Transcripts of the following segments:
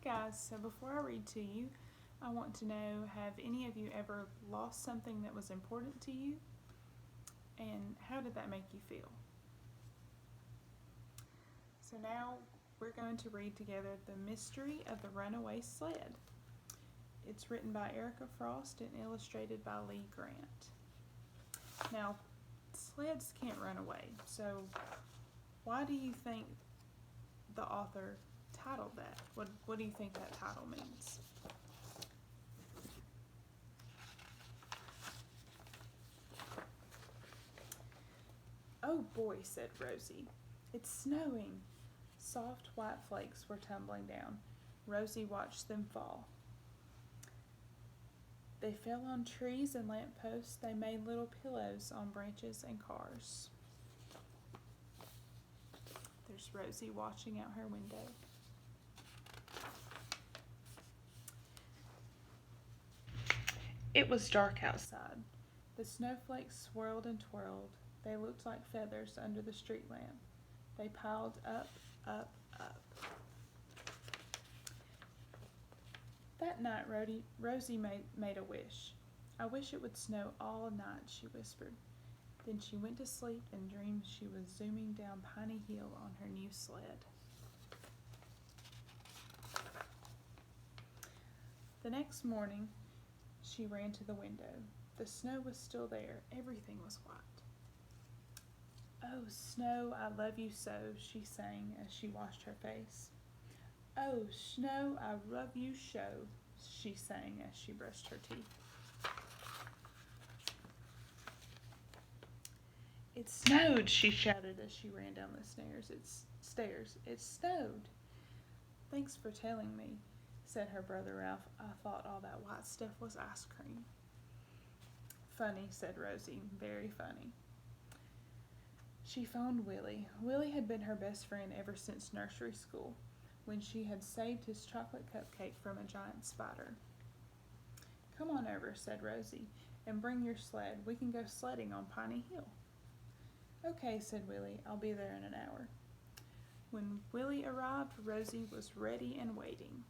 guys, so before I read to you, I want to know, have any of you ever lost something that was important to you? And how did that make you feel? So now we're going to read together The Mystery of the Runaway Sled. It's written by Erica Frost and illustrated by Leigh Grant. Now, sleds can't run away, so why do you think the author titled that? What do you think that title means? "Oh boy," said Rosie. "It's snowing." Soft white flakes were tumbling down. Rosie watched them fall. They fell on trees and lamp posts. They made little pillows on branches and cars. There's Rosie watching out her window. It was dark outside. The snowflakes swirled and twirled. They looked like feathers under the street lamp. They piled up, up, up. That night, Rosie made a wish. "I wish it would snow all night," she whispered. Then she went to sleep and dreamed she was zooming down Piney Hill on her new sled. The next morning, she ran to the window. The snow was still there. Everything was white. "Oh, snow, I love you so," she sang as she washed her face. "Oh, snow, I love you so," she sang as she brushed her teeth. "It snowed," she shouted as she ran down the stairs. It snowed." "Thanks for telling me," said her brother Ralph. "I thought all that white stuff was ice cream." "Funny," said Rosie. "Very funny." She phoned Willie. Willie had been her best friend ever since nursery school, when she had saved his chocolate cupcake from a giant spider. "Come on over," said Rosie, "and bring your sled. We can go sledding on Piney Hill." "Okay," said Willie. "I'll be there in an hour." When Willie arrived, Rosie was ready and waiting.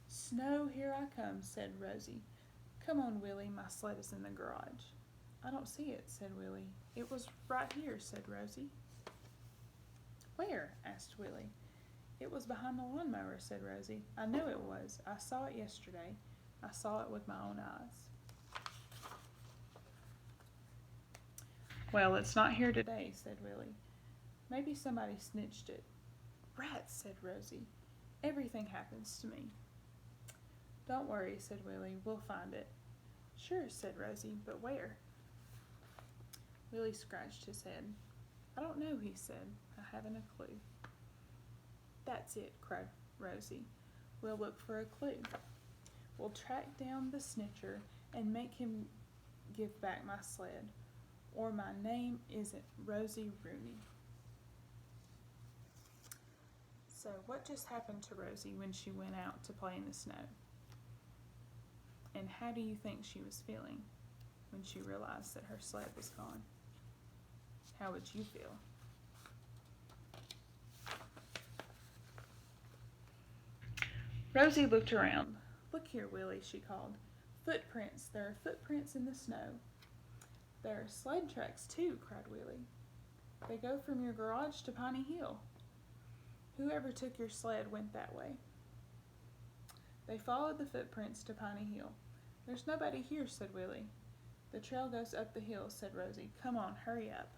"Snow, here I come," said Rosie. "Come on, Willie, my sled is in the garage." "I don't see it," said Willie. "It was right here," said Rosie. "Where?" asked Willie. "It was behind the lawnmower," said Rosie. "I know it was. I saw it yesterday. I saw it with my own eyes." "Well, it's not here today," said Willie. "Maybe somebody snitched it." "Rats," said Rosie. "Everything happens to me." "Don't worry," said Willie. "We'll find it." "Sure," said Rosie, "but where?" Willie scratched his head. "I don't know," he said. "I haven't a clue." "That's it," cried Rosie. "We'll look for a clue. We'll track down the snitcher and make him give back my sled, or my name isn't Rosie Rooney." So what just happened to Rosie when she went out to play in the snow? And how do you think she was feeling when she realized that her sled was gone? How would you feel? Rosie looked around. "Look here, Willie," she called. "Footprints. There are footprints in the snow." "There are sled tracks, too," cried Willie. "They go from your garage to Piney Hill. Whoever took your sled went that way." They followed the footprints to Piney Hill. "There's nobody here," said Willie. "The trail goes up the hill," said Rosie. "Come on, hurry up."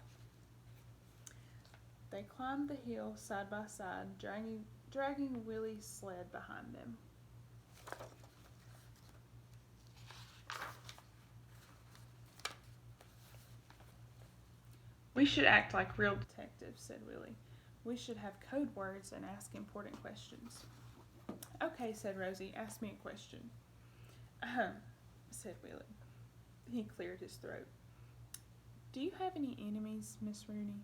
They climbed the hill side by side, dragging Willie's sled behind them. "We should act like real detectives," said Willie. "We should have code words and ask important questions." "Okay," said Rosie. "Ask me a question." "Ahem," said Willie. He cleared his throat. "Do you have any enemies, Miss Rooney?"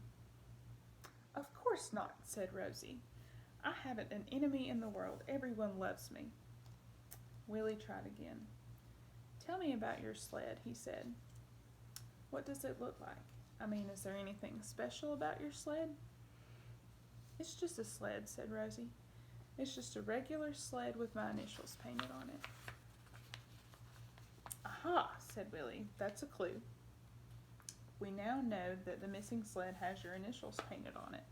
"Of course not," said Rosie. "I haven't an enemy in the world. Everyone loves me." Willie tried again. "Tell me about your sled," he said. "What does it look like?" I mean, is there anything special about your sled? It's just a sled, said Rosie. It's just a regular sled with my initials painted on it. Aha, said Willie. That's a clue. We now know that the missing sled has your initials painted on it.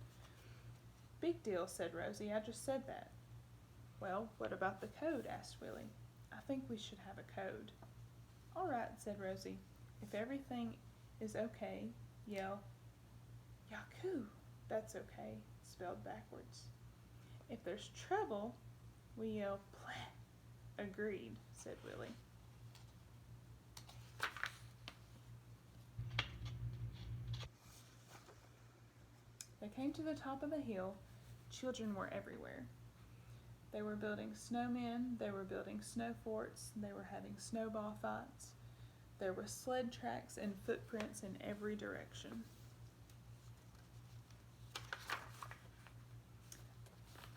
Big deal, said Rosie. I just said that. Well, what about the code? Asked Willie. I think we should have a code. All right, said Rosie. If everything is okay, yell, Yaku. That's okay, spelled backwards. If there's trouble, we yell, Pleh. Agreed, said Willie. They came to the top of the hill. Children were everywhere. They were building snowmen, they were building snow forts, they were having snowball fights. There were sled tracks and footprints in every direction.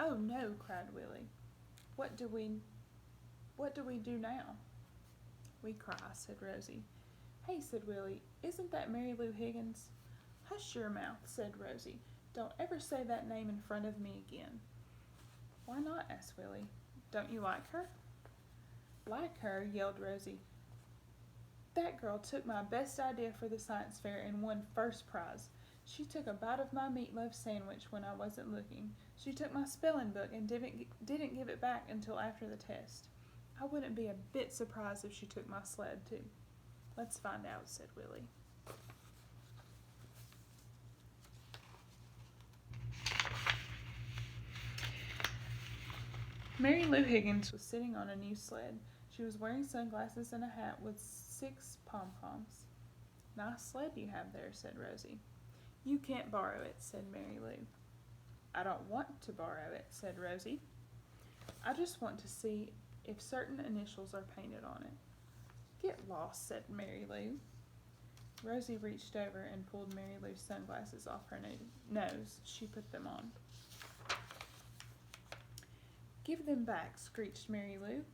Oh no, cried Willie. What do we do now? We cry, said Rosie. Hey, said Willie, isn't that Mary Lou Higgins? Hush your mouth, said Rosie. Don't ever say that name in front of me again. Why not? Asked Willie. Don't you like her? Like her, yelled Rosie. That girl took my best idea for the science fair and won first prize. She took a bite of my meatloaf sandwich when I wasn't looking. She took my spelling book and didn't give it back until after the test. I wouldn't be a bit surprised if she took my sled, too. Let's find out, said Willie. Mary Lou Higgins was sitting on a new sled. She was wearing sunglasses and a hat with 6 pom-poms. Nice sled you have there, said Rosie. You can't borrow it, said Mary Lou. I don't want to borrow it, said Rosie. I just want to see if certain initials are painted on it. Get lost, said Mary Lou. Rosie reached over and pulled Mary Lou's sunglasses off her nose. She put them on. Give them back, screeched Mary Lou.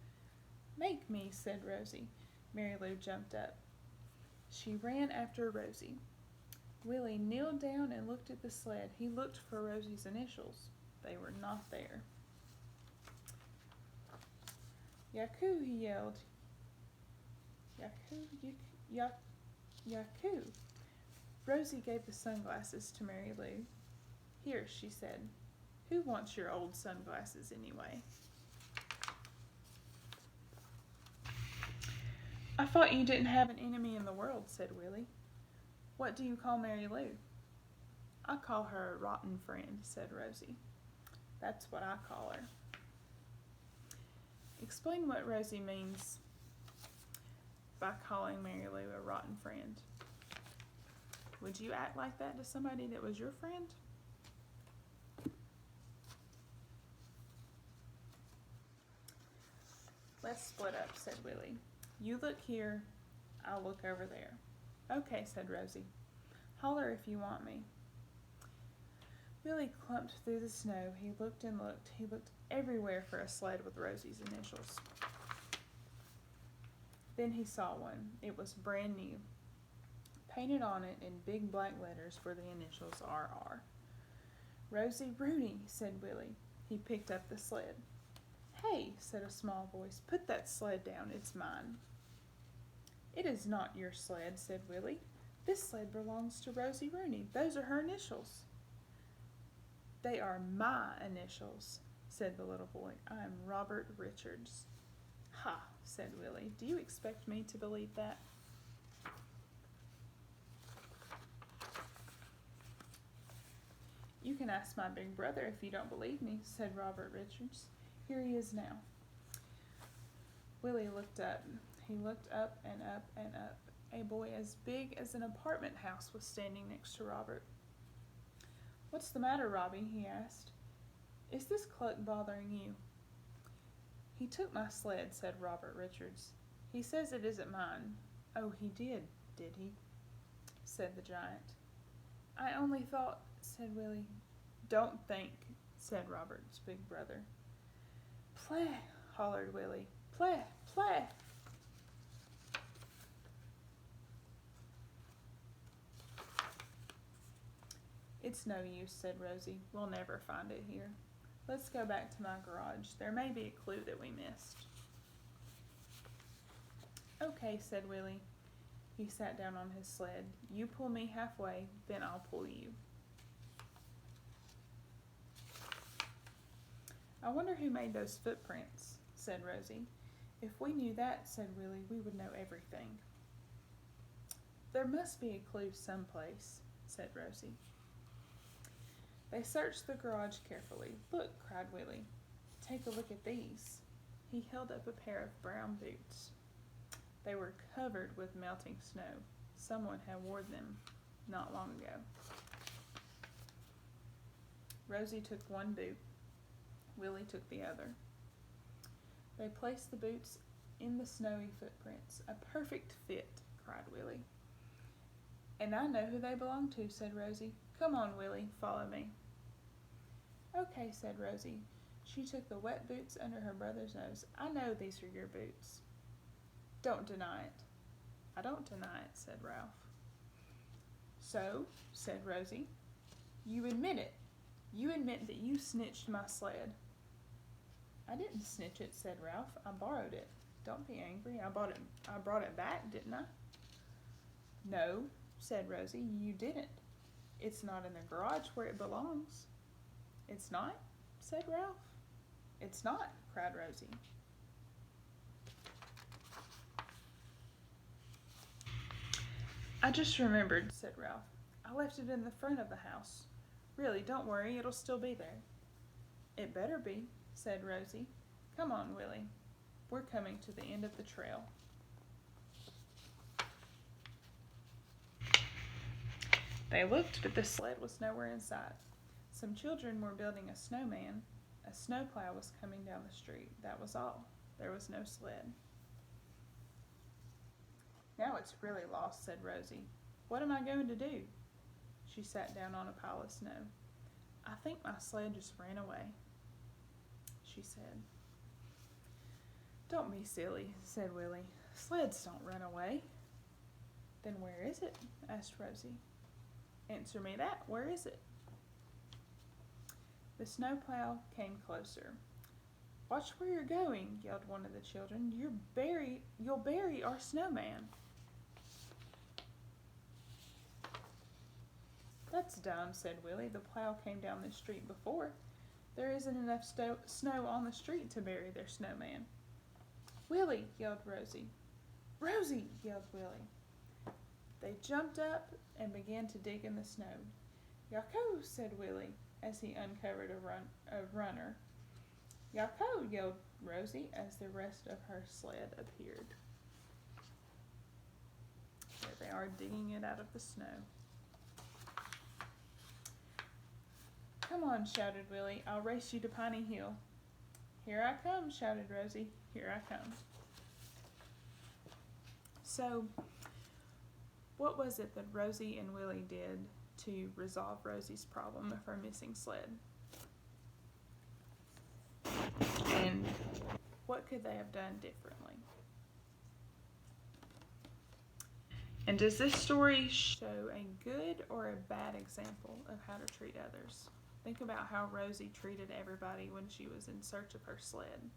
Make me, said Rosie. Mary Lou jumped up. She ran after Rosie. Willie kneeled down and looked at the sled. He looked for Rosie's initials. They were not there. Yaku, he yelled. Yaku, Yaku. Rosie gave the sunglasses to Mary Lou. Here, she said. Who wants your old sunglasses anyway? I thought you didn't have an enemy in the world, said Willie. What do you call Mary Lou? I call her a rotten friend, said Rosie. That's what I call her. Explain what Rosie means by calling Mary Lou a rotten friend. Would you act like that to somebody that was your friend? Let's split up, said Willie. You look here, I'll look over there. Okay, said Rosie. Holler if you want me. Willie clumped through the snow. He looked and looked. He looked everywhere for a sled with Rosie's initials. Then he saw one. It was brand new. Painted on it in big black letters were the initials RR. Rosie Rooney, said Willie. He picked up the sled. Hey, said a small voice, put that sled down. It's mine. It is not your sled, said Willie. This sled belongs to Rosie Rooney. Those are her initials. They are my initials, said the little boy. I am Robert Richards. Ha, said Willie. Do you expect me to believe that? You can ask my big brother if you don't believe me, said Robert Richards. Here he is now. Willie looked up. He looked up and up and up. A boy as big as an apartment house was standing next to Robert. What's the matter, Robbie? He asked. Is this cluck bothering you? He took my sled, said Robert Richards. He says it isn't mine. Oh, he did he? Said the giant. I only thought, said Willie. Don't think, said Robert's big brother. Pleh, hollered Willie. Pleh, pleh. "It's no use," said Rosie. "We'll never find it here. Let's go back to my garage. There may be a clue that we missed." "Okay," said Willie. He sat down on his sled. "You pull me halfway, then I'll pull you." "I wonder who made those footprints," said Rosie. "If we knew that," said Willie, "we would know everything." "There must be a clue someplace," said Rosie. They searched the garage carefully. "Look," cried Willie. "Take a look at these." He held up a pair of brown boots. They were covered with melting snow. Someone had worn them not long ago. Rosie took one boot. Willie took the other. They placed the boots in the snowy footprints. "A perfect fit," cried Willie. "And I know who they belong to," said Rosie. "Come on, Willie, follow me." "Okay," said Rosie. She took the wet boots under her brother's nose. "I know these are your boots." "Don't deny it." "I don't deny it," said Ralph. "So," said Rosie, "you admit it. You admit that you snitched my sled." "I didn't snitch it," said Ralph. "I borrowed it. Don't be angry. I brought it back, didn't I?" "No," said Rosie, "you didn't. It's not in the garage where it belongs." "It's not?" said Ralph. "It's not," cried Rosie. "I just remembered," said Ralph. "I left it in the front of the house. Really, don't worry, it'll still be there." "It better be," said Rosie. "Come on, Willie. We're coming to the end of the trail." They looked, but the sled was nowhere in sight. Some children were building a snowman. A snowplow was coming down the street. That was all. There was no sled. "Now it's really lost," said Rosie. "What am I going to do?" She sat down on a pile of snow. "I think my sled just ran away," she said. "Don't be silly," said Willie. "Sleds don't run away." "Then where is it?" asked Rosie. "Answer me that. Where is it?" The snowplow came closer. "Watch where you're going," yelled one of the children. "You'll bury our snowman." "That's dumb," said Willie. "The plow came down the street before. There isn't enough snow on the street to bury their snowman." "Willie!" yelled Rosie. "Rosie!" yelled Willie. They jumped up and began to dig in the snow. "Yahoo!" said Willie as he uncovered a runner. "Yahoo!" yelled Rosie as the rest of her sled appeared. There they are, digging it out of the snow. "Come on," shouted Willie. "I'll race you to Piney Hill." "Here I come," shouted Rosie. "Here I come." So, what was it that Rosie and Willie did to resolve Rosie's problem of her missing sled? And what could they have done differently? And does this story show a good or a bad example of how to treat others? Think about how Rosie treated everybody when she was in search of her sled.